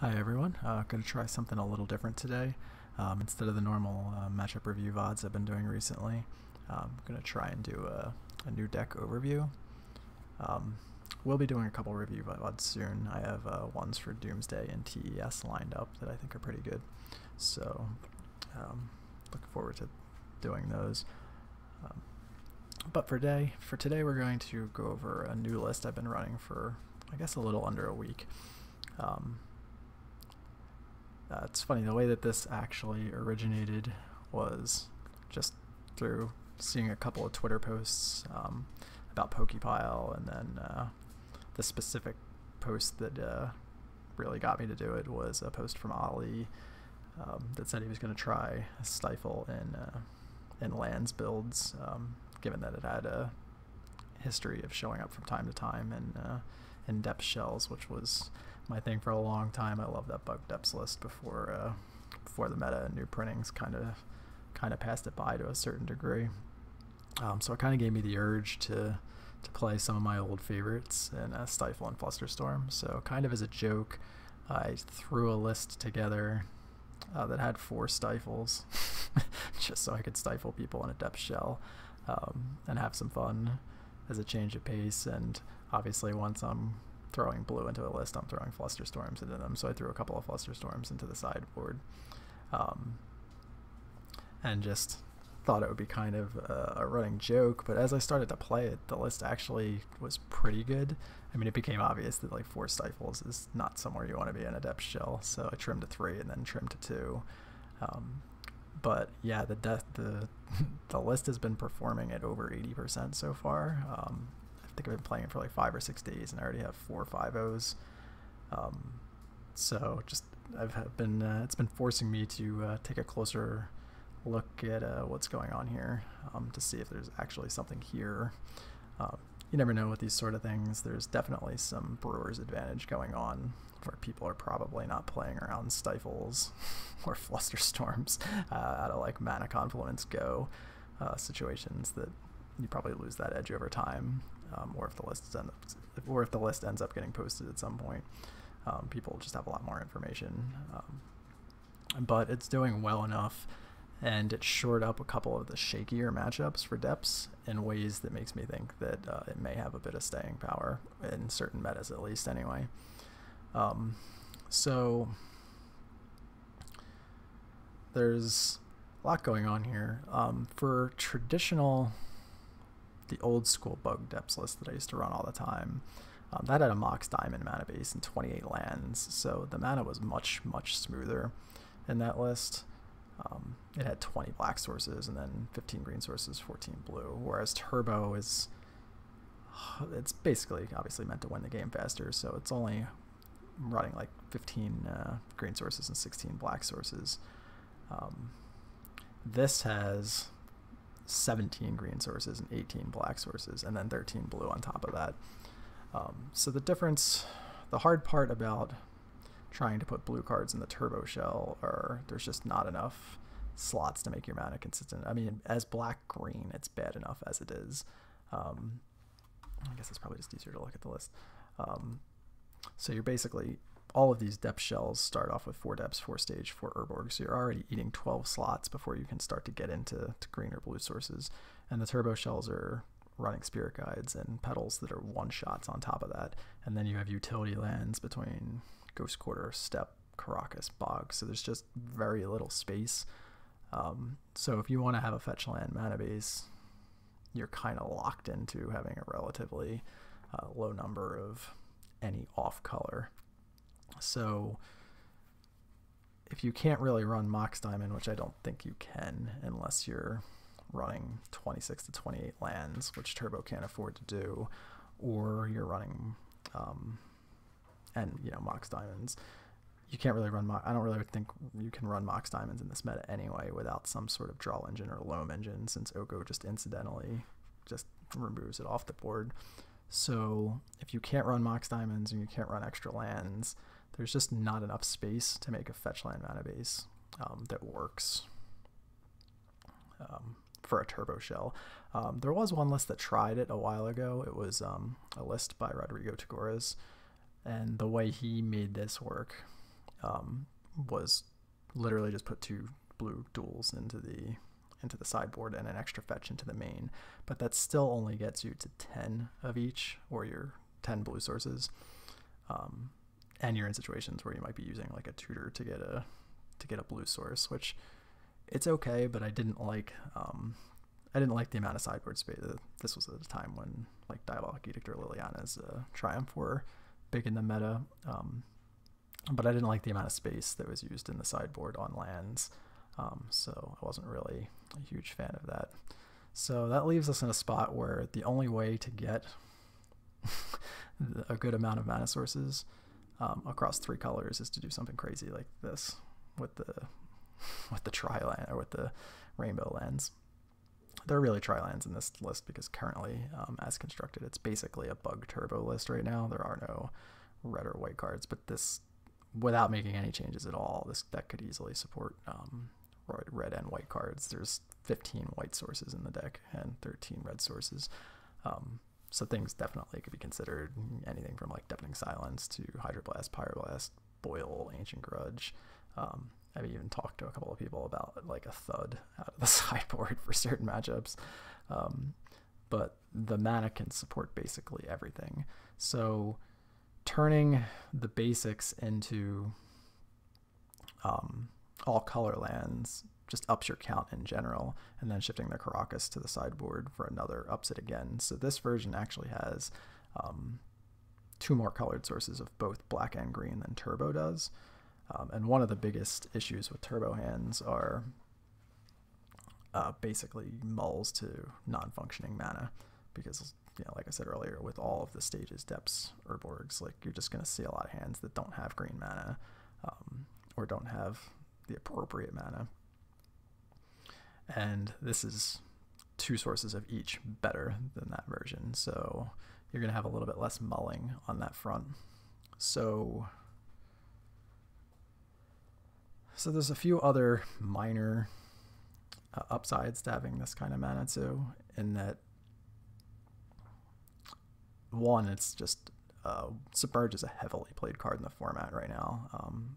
Hi everyone, going to try something a little different today. Instead of the normal matchup review VODs I've been doing recently, I'm going to try and do a new deck overview. Um, we'll be doing a couple review VODs soon. I have ones for Doomsday and TES lined up that I think are pretty good. So, looking forward to doing those. Um, but for today we're going to go over a new list I've been running for, I guess, a little under a week. It's funny, the way that this actually originated was just through seeing a couple of Twitter posts about Pokepile, and then the specific post that really got me to do it was a post from Ali that said he was going to try Stifle in lands builds, given that it had a history of showing up from time to time in depth shells, which was my thing for a long time. I love that bug depths list before the meta and new printings kind of passed it by to a certain degree. So it kind of gave me the urge to play some of my old favorites in Stifle and Flusterstorm. So kind of as a joke, I threw a list together that had 4 Stifles, just so I could stifle people in a depth shell and have some fun as a change of pace. And obviously once I'm throwing blue into a list, I'm throwing Flusterstorms into them, so I threw a couple of Flusterstorms into the sideboard, and just thought it would be kind of a running joke. But as I started to play it, the list actually was pretty good. I mean, it became obvious that like 4 Stifles is not somewhere you want to be in a depth shell, so I trimmed to 3 and then trimmed to 2. But yeah, the list has been performing at over 80% so far. I think I've been playing it for like 5 or 6 days, and I already have 4 5-0s. So just it's been forcing me to take a closer look at what's going on here, to see if there's actually something here. You never know with these sort of things. There's definitely some Brewer's advantage going on, where people are probably not playing around Stifles or Flusterstorms out of like mana confluence go situations that you probably lose that edge over time, or if the list ends up getting posted at some point. People just have a lot more information, but it's doing well enough, and it shored up a couple of the shakier matchups for depths in ways that makes me think that it may have a bit of staying power in certain metas, at least anyway. So there's a lot going on here. For the old school bug depths list that I used to run all the time, that had a Mox Diamond mana base and 28 lands, so the mana was much smoother in that list. It had 20 black sources and then 15 green sources, 14 blue, whereas Turbo it's basically obviously meant to win the game faster, so it's only running like 15 green sources and 16 black sources. This has 17 green sources and 18 black sources, and then 13 blue on top of that. So the hard part about trying to put blue cards in the turbo shell are there's just not enough slots to make your mana consistent. I mean, as black-green, it's bad enough as it is. I guess it's probably just easier to look at the list. So you're basically, all of these depth shells start off with 4 depths, 4 stage, 4 Urborg, so you're already eating 12 slots before you can start to get into green or blue sources. And the turbo shells are running Spirit Guides and Petals that are one-shots on top of that. And then you have utility lands between Ghost Quarter, Steppe, Karakas, Bog, so there's just very little space. So if you want to have a fetch land mana base, you're kind of locked into having a relatively low number of any off color. So if you can't really run Mox Diamond, which I don't think you can unless you're running 26 to 28 lands, which Turbo can't afford to do, or you're running and Mox Diamonds, you can't really run I don't really think you can run Mox Diamonds in this meta anyway without some sort of draw engine or loam engine, since Oko just incidentally just removes it off the board. So if you can't run Mox Diamonds and you can't run extra lands, there's just not enough space to make a fetch land mana base that works for a turbo shell. There was one list that tried it a while ago. It was a list by Rodrigo Tagores, and the way he made this work was literally just put 2 blue duals into the sideboard and an extra fetch into the main, but that still only gets you to 10 of each, or your 10 blue sources, and you're in situations where you might be using like a tutor to get a blue source, which it's okay, but I didn't like the amount of sideboard space. This was at a time when like Diabolic Edict or Liliana's Triumph were big in the meta, but I didn't like the amount of space that was used in the sideboard on lands, so I wasn't really a huge fan of that. So that leaves us in a spot where the only way to get a good amount of mana sources across 3 colors is to do something crazy like this with the tri-land, or with the rainbow lands. There are really tri-lands in this list because currently, as constructed, it's basically a bug turbo list right now. There are no red or white cards, but this, without making any changes at all, this deck could easily support red and white cards. There's 15 white sources in the deck and 13 red sources. So things definitely could be considered, anything from like Deafening Silence to Hydroblast, Pyroblast, Boil, Ancient Grudge. I've even talked to a couple of people about like a Thud out of the sideboard for certain matchups. But the mana can support basically everything. So turning the basics into all color lands just ups your count in general, and then shifting the Karakas to the sideboard for another ups it again. So this version actually has 2 more colored sources of both black and green than Turbo does. And one of the biggest issues with Turbo hands are basically mulls to non-functioning mana, because, you know, like I said earlier, with all of the stages, depths, Urborgs, like you're just going to see a lot of hands that don't have green mana, or don't have the appropriate mana. And this is 2 sources of each better than that version, so you're going to have a little bit less mulling on that front. So there's a few other minor upsides to having this kind of mana too, in that, one, it's just Submerge is a heavily played card in the format right now.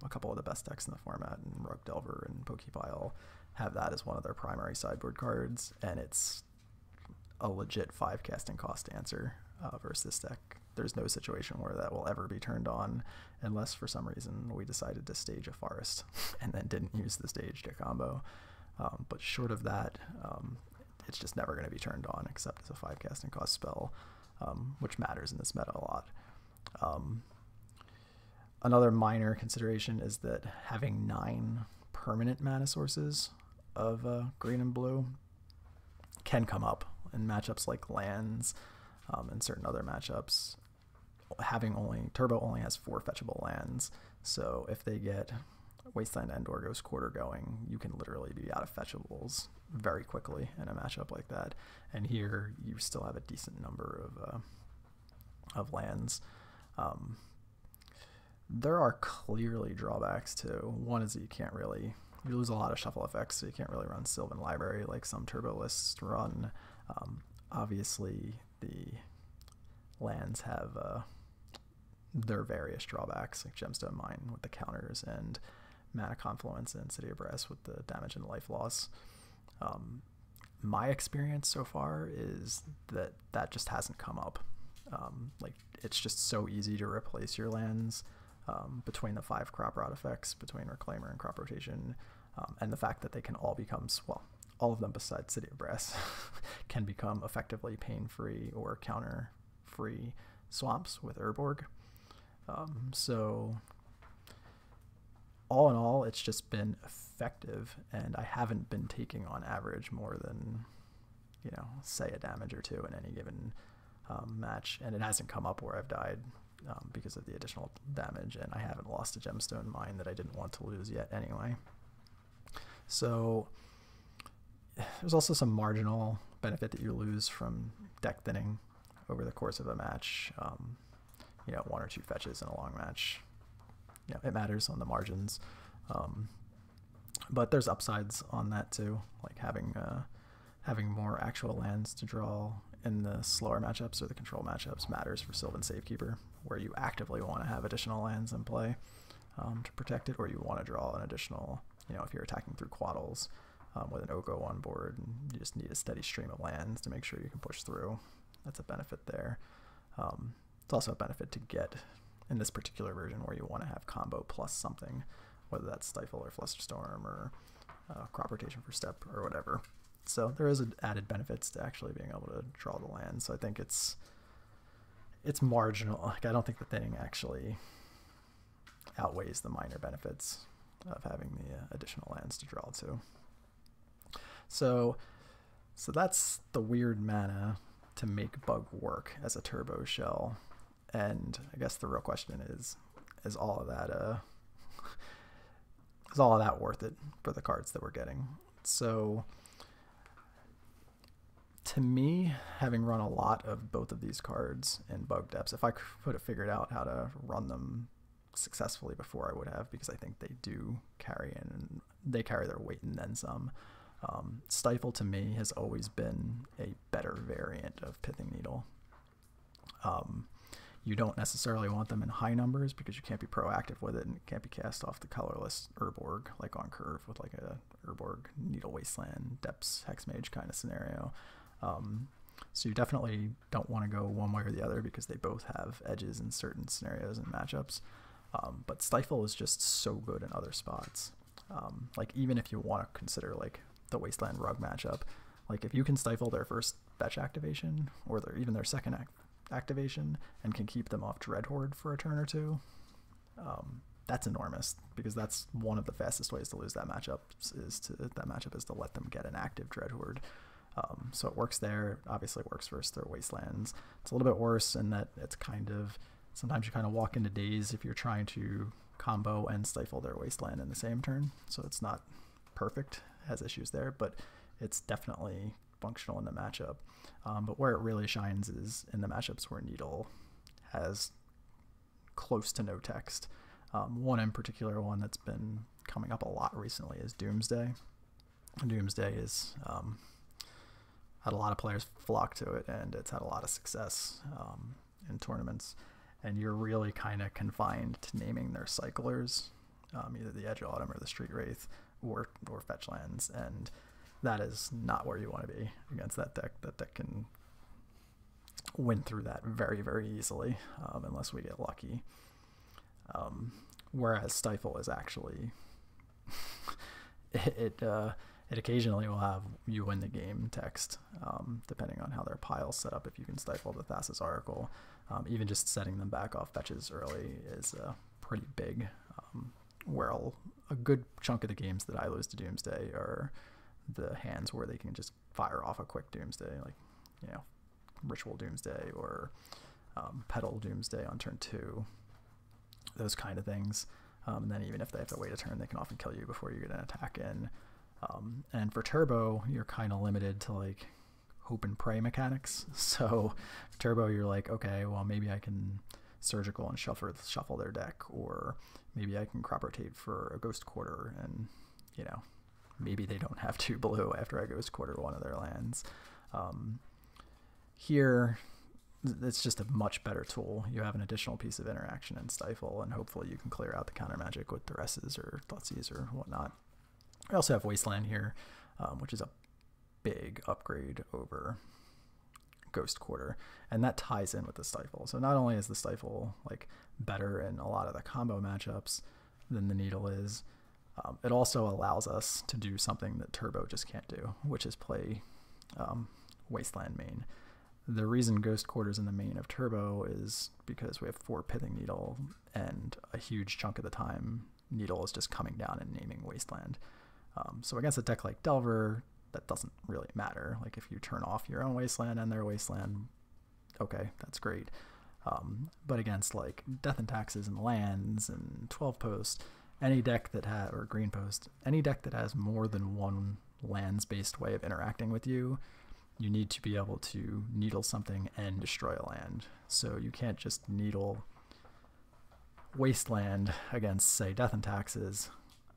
A couple of the best decks in the format, and Rogue Delver and Pokepile, have that as one of their primary sideboard cards, and it's a legit 5 casting cost answer versus this deck. There's no situation where that will ever be turned on, unless for some reason we decided to stage a Forest and then didn't use the staged combo. But short of that, it's just never going to be turned on except as a 5 casting cost spell, which matters in this meta a lot. Another minor consideration is that having 9 permanent mana sources of green and blue can come up in matchups like lands, and certain other matchups. Turbo only has 4 fetchable lands, so if they get Wasteland End or Ghost Quarter going, you can literally be out of fetchables very quickly in a matchup like that. And here you still have a decent number of lands. There are clearly drawbacks too. One is that you lose a lot of shuffle effects, so you can't really run Sylvan Library like some Turbo lists run. Obviously, the lands have their various drawbacks, like Gemstone Mine with the counters, and Mana Confluence and City of Brass with the damage and life loss. My experience so far is that just hasn't come up. Like, it's just so easy to replace your lands between the 5 Crop Rot effects, between Reclaimer and Crop Rotation, and the fact that they can all become, well, all of them besides City of Brass can become effectively pain-free or counter-free swamps with Urborg. So all in all, it's just been effective, and I haven't been taking on average more than, say a damage or 2 in any given match, and it hasn't come up where I've died because of the additional damage, and I haven't lost a Gemstone Mine that I didn't want to lose yet anyway. So there's also some marginal benefit that you lose from deck thinning over the course of a match. 1 or 2 fetches in a long match, it matters on the margins. But there's upsides on that too, like having more actual lands to draw in the slower matchups or the control matchups matters for Sylvan Safekeeper, where you actively want to have additional lands in play. to protect it, or you want to draw an additional, if you're attacking through Quaddles with an Oko on board, and you just need a steady stream of lands to make sure you can push through. That's a benefit there. It's also a benefit to get in this particular version where you want to have combo plus something, whether that's Stifle or Flusterstorm or Crop Rotation for Step or whatever. So there is added benefits to actually being able to draw the land. So I think it's marginal. Like, I don't think the thing actually outweighs the minor benefits of having the additional lands to draw to. So that's the weird mana to make Bug work as a turbo shell. And I guess the real question is all of that worth it for the cards that we're getting? So to me, having run a lot of both of these cards in Bug Depths, if I could have figured out how to run them successfully before, I would have, because I think they do carry their weight and then some. Stifle to me has always been a better variant of Pithing Needle. You don't necessarily want them in high numbers because you can't be proactive with it, and it can't be cast off the colorless Urborg like on curve with like a Urborg Needle Wasteland Depths Hexmage kind of scenario. So you definitely don't want to go one way or the other because they both have edges in certain scenarios and matchups. But Stifle is just so good in other spots. Like, even if you want to consider like the Wasteland Rug matchup, like if you can stifle their first fetch activation or even their second activation and can keep them off Dreadhorde for a turn or two, that's enormous, because that's one of the fastest ways to lose that matchup is to let them get an active Dreadhorde. So it works there. Obviously it works versus their Wastelands. It's a little bit worse in that it's sometimes you kind of walk into daze if you're trying to combo and stifle their Wasteland in the same turn. So it's not perfect, it has issues there, but it's definitely functional in the matchup. But where it really shines is in the matchups where Needle has close to no text. One in particular, one that's been coming up a lot recently, is Doomsday. Doomsday is had a lot of players flock to it, and it's had a lot of success in tournaments. And you're really kind of confined to naming their cyclers, either the Edge Autumn or the Street Wraith or fetch lands, and that is not where you want to be against that deck. That deck can win through that very, very easily, unless we get lucky. Whereas Stifle is actually it occasionally will have you win the game text, depending on how their pile's set up. If you can stifle the Thassa's Oracle, even just setting them back off fetches early is pretty big. Where a good chunk of the games that I lose to Doomsday are the hands where they can just fire off a quick Doomsday, like Ritual Doomsday or Petal Doomsday on turn 2, those kind of things. And then even if they have to wait a turn, they can often kill you before you get an attack in. And for Turbo, you're kind of limited to like hope and pray mechanics. So for Turbo, you're like, okay, well, maybe I can Surgical and shuffle their deck, or maybe I can Crop Rotate for a Ghost Quarter, and maybe they don't have 2 blue after I Ghost Quarter one of their lands. Here, it's just a much better tool. You have an additional piece of interaction in Stifle, and hopefully you can clear out the counter magic with Duresses or Thoughtseize or whatnot. I also have Wasteland here, which is a big upgrade over Ghost Quarter, and that ties in with the Stifle. So not only is the Stifle like better in a lot of the combo matchups than the Needle is, it also allows us to do something that Turbo just can't do, which is play Wasteland main. The reason Ghost Quarter's in the main of Turbo is because we have 4 Pithing Needle, and a huge chunk of the time Needle is just coming down and naming Wasteland. So against a deck like Delver, that doesn't really matter. Like if you turn off your own Wasteland and their Wasteland, okay, that's great. But against like Death and Taxes and lands and 12 Post, any deck that or Green Post, any deck that has more than one lands-based way of interacting with you, you need to be able to needle something and destroy a land. So you can't just needle Wasteland against, say, Death and Taxes,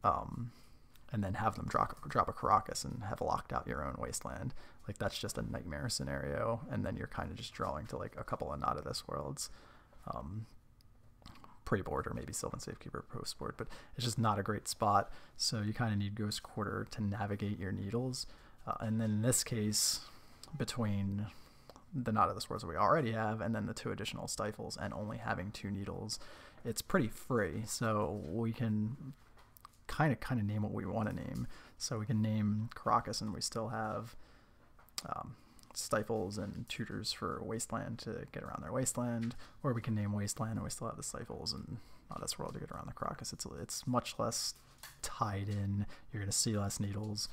and then have them drop a Karakas and have locked out your own Wasteland. Like, that's just a nightmare scenario, and then you're kind of just drawing to like a couple of Not of This Worlds. pre-board, or maybe Sylvan Safekeeper post-board, but it's just not a great spot. So you kind of need Ghost Quarter to navigate your needles. And then in this case, between the Knot of the Swords that we already have and then the 2 additional Stifles and only having 2 needles, it's pretty free. So we can kind of name what we want to name. So we can name Karakas and we still have Stifles and Tutors for Wasteland to get around their Wasteland, or we can name Wasteland and we still have the Stifles and Knot of the Sword to get around the Karakas. It's much less tied in. You're going to see less needles,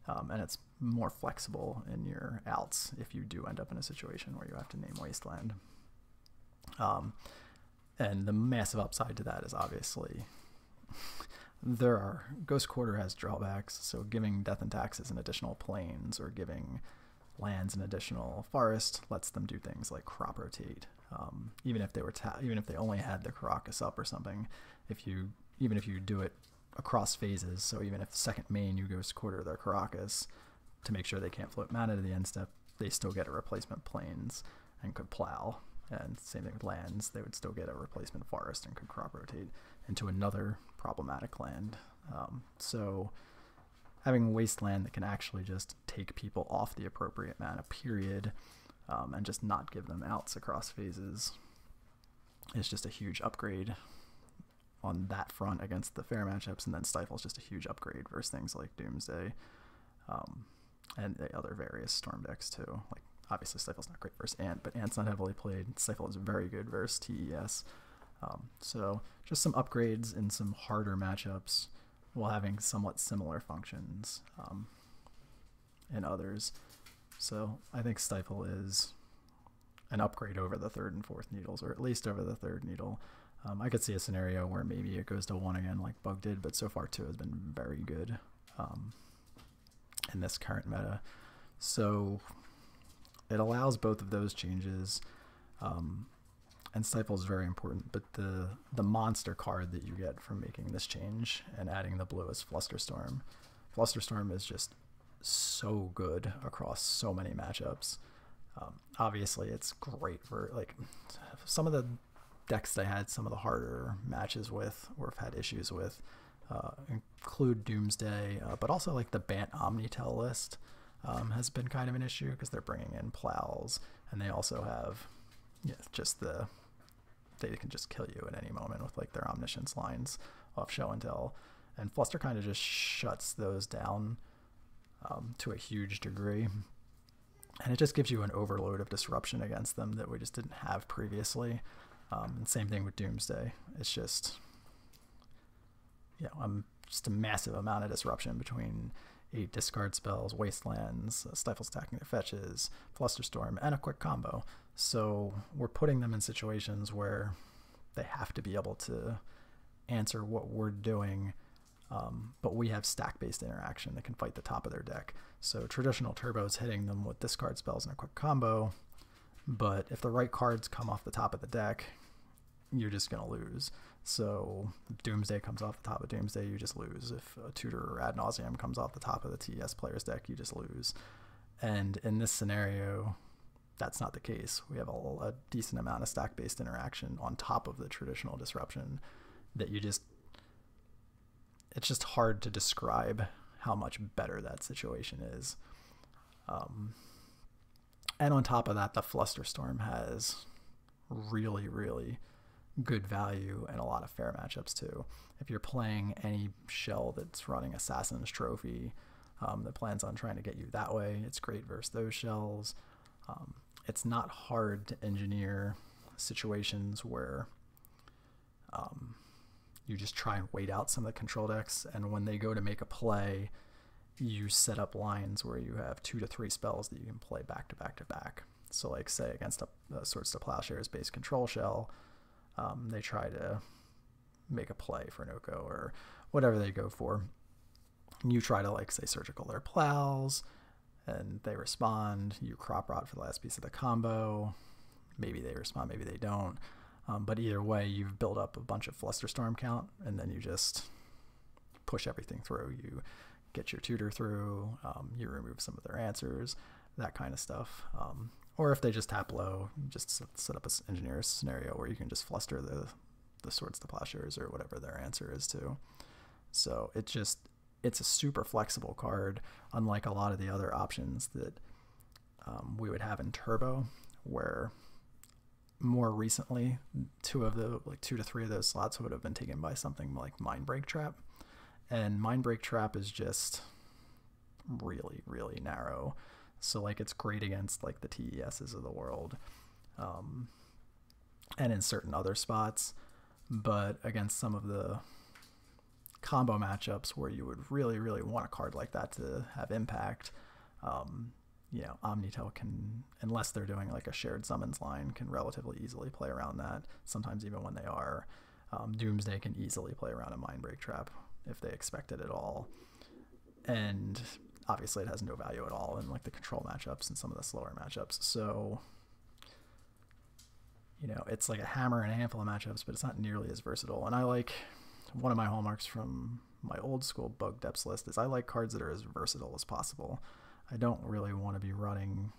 and it's more flexible in your outs if you do end up in a situation where you have to name Wasteland. And the massive upside to that is obviously Ghost Quarter has drawbacks, so giving Death and Taxes an additional plains or giving lands an additional forest lets them do things like crop rotate. Even if they only had the Karakas up or something, even if you do it across phases, so even if second main you Ghost Quarter their Karakas to make sure they can't float mana to the end step, they still get a replacement plains and could plow. And same thing with lands, they would still get a replacement forest and could crop rotate into another problematic land. So having Wasteland that can actually just take people off the appropriate mana period, and just not give them outs across phases is just a huge upgrade on that front against the fair matchups. And then Stifle is just a huge upgrade versus things like Doomsday, and the other various Storm decks too. Like obviously Stifle's not great versus Ant, but Ant's not heavily played. Stifle is very good versus TES. So just some upgrades in some harder matchups while having somewhat similar functions in others. So I think Stifle is an upgrade over the 3rd and 4th needles, or at least over the 3rd needle. I could see a scenario where maybe it goes to 1 again like Bug did, but so far 2 has been very good in this current meta. So it allows both of those changes, and Stifle is very important, but the monster card that you get from making this change and adding the blue is Flusterstorm. Flusterstorm is just so good across so many matchups. Obviously it's great for like some of the decks that I had some of the harder matches with or have had issues with, include Doomsday, but also like the Bant Omnitel list has been kind of an issue because they're bringing in plows, and they also have they can just kill you at any moment with like their Omniscience lines off show and tell, and Fluster kind of just shuts those down to a huge degree, and it just gives you an overload of disruption against them that we just didn't have previously. And same thing with Doomsday. It's just just a massive amount of disruption between 8 discard spells, Wastelands, Stifle stacking their fetches, Flusterstorm, and a quick combo. So we're putting them in situations where they have to be able to answer what we're doing, but we have stack-based interaction that can fight the top of their deck. So traditional Turbo's hitting them with discard spells and a quick combo, but if the right cards come off the top of the deck, you're just going to lose. So Doomsday comes off the top of Doomsday, you just lose. If a Tutor or Ad Nauseam comes off the top of the TES player's deck, you just lose. And in this scenario, that's not the case. We have a decent amount of stack-based interaction on top of the traditional disruption that it's just hard to describe how much better that situation is. And on top of that, the Flusterstorm has really, really good value in a lot of fair matchups too. If you're playing any shell that's running Assassin's Trophy that plans on trying to get you that way, it's great versus those shells. It's not hard to engineer situations where you just try and wait out some of the control decks, and when they go to make a play, you set up lines where you have 2 to 3 spells that you can play back to back to back. So like say against a Swords to Plowshares based control shell, they try to make a play for Noko or whatever they go for. And you try to like say Surgical their plows, and they respond. You Crop Rot for the last piece of the combo. Maybe they respond, maybe they don't. But either way, you've built up a bunch of Flusterstorm count, and then you just push everything through. You get your Tutor through, you remove some of their answers, that kind of stuff. Or if they just tap low, just set up an engineer scenario where you can just fluster the Swords to Plowshares or whatever their answer is to. So it's a super flexible card, unlike a lot of the other options that we would have in Turbo, where more recently 2 to 3 of those slots would have been taken by something like Mindbreak Trap. And Mindbreak Trap is just really, really narrow. So like it's great against like the TESs of the world, and in certain other spots, but against some of the combo matchups where you would really, really want a card like that to have impact, you know, Omnitel can, unless they're doing like a shared summons line, can relatively easily play around that. Sometimes even when they are, Doomsday can easily play around a Mindbreak Trap if they expect it at all. And obviously it has no value at all in like the control matchups and some of the slower matchups. So, you know, it's like a hammer and a handful of matchups, but it's not nearly as versatile. And I like, one of my hallmarks from my old school Bug Depths list is I like cards that are as versatile as possible. I don't really want to be running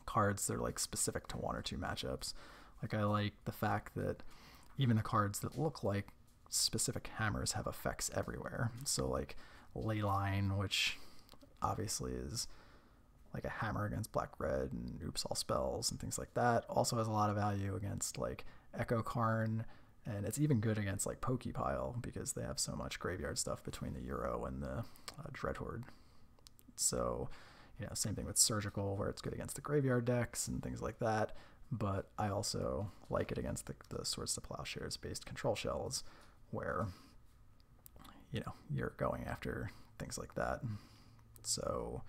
cards that are like specific to 1 or 2 matchups. Like I like the fact that even the cards that look like specific hammers have effects everywhere. So like Leyline, which obviously is like a hammer against black-red and oops all spells and things like that, also has a lot of value against like Echo Karn, and it's even good against like Pokepile because they have so much graveyard stuff between the Euro and the Dreadhorde. So, you know, same thing with Surgical, where it's good against the graveyard decks and things like that, but I also like it against the Swords to Plowshares based control shells, where, you know, you're going after things like that. So,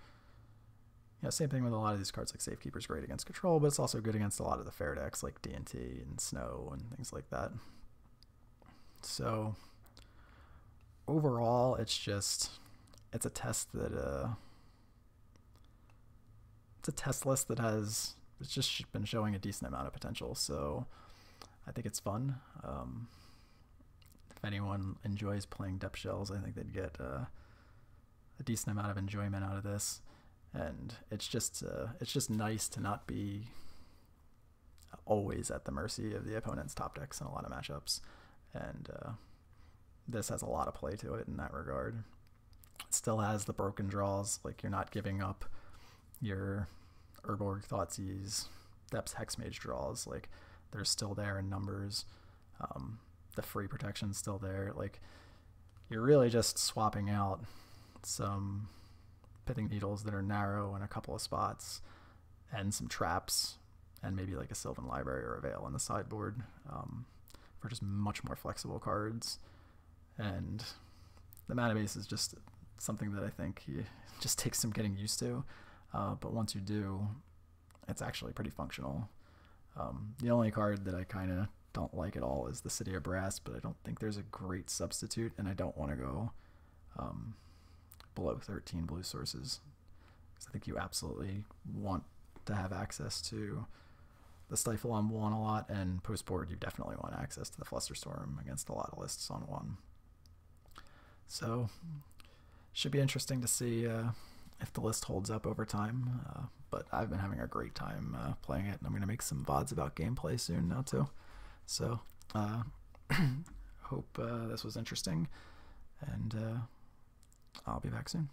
you know, same thing with a lot of these cards, like Safekeeper's great against control, but it's also good against a lot of the fair decks like D&T and Snow and things like that. So overall, it's a test that it's a test list that it's just been showing a decent amount of potential. So I think it's fun. If anyone enjoys playing depth shells, I think they'd get a decent amount of enjoyment out of this. And it's just nice to not be always at the mercy of the opponent's top decks in a lot of matchups. And this has a lot of play to it in that regard. It still has the broken draws, like you're not giving up your Urborg Thoughtseize, Depths Hexmage draws, like they're still there in numbers. The free protection's still there. Like you're really just swapping out some Pithing Needles that are narrow in a couple of spots and some traps and maybe like a Sylvan Library or a Veil on the sideboard, for just much more flexible cards. And the mana base is just something that I think just takes some getting used to, but once you do, it's actually pretty functional. The only card that I kind of don't like at all is the City of Brass, but I don't think there's a great substitute, and I don't want to go below 13 blue sources, because I think you absolutely want to have access to the Stifle on 1 a lot, and post-board you definitely want access to the Flusterstorm against a lot of lists on 1. So should be interesting to see if the list holds up over time, but I've been having a great time playing it, and I'm going to make some VODs about gameplay soon now too. So hope this was interesting, and I'll be back soon.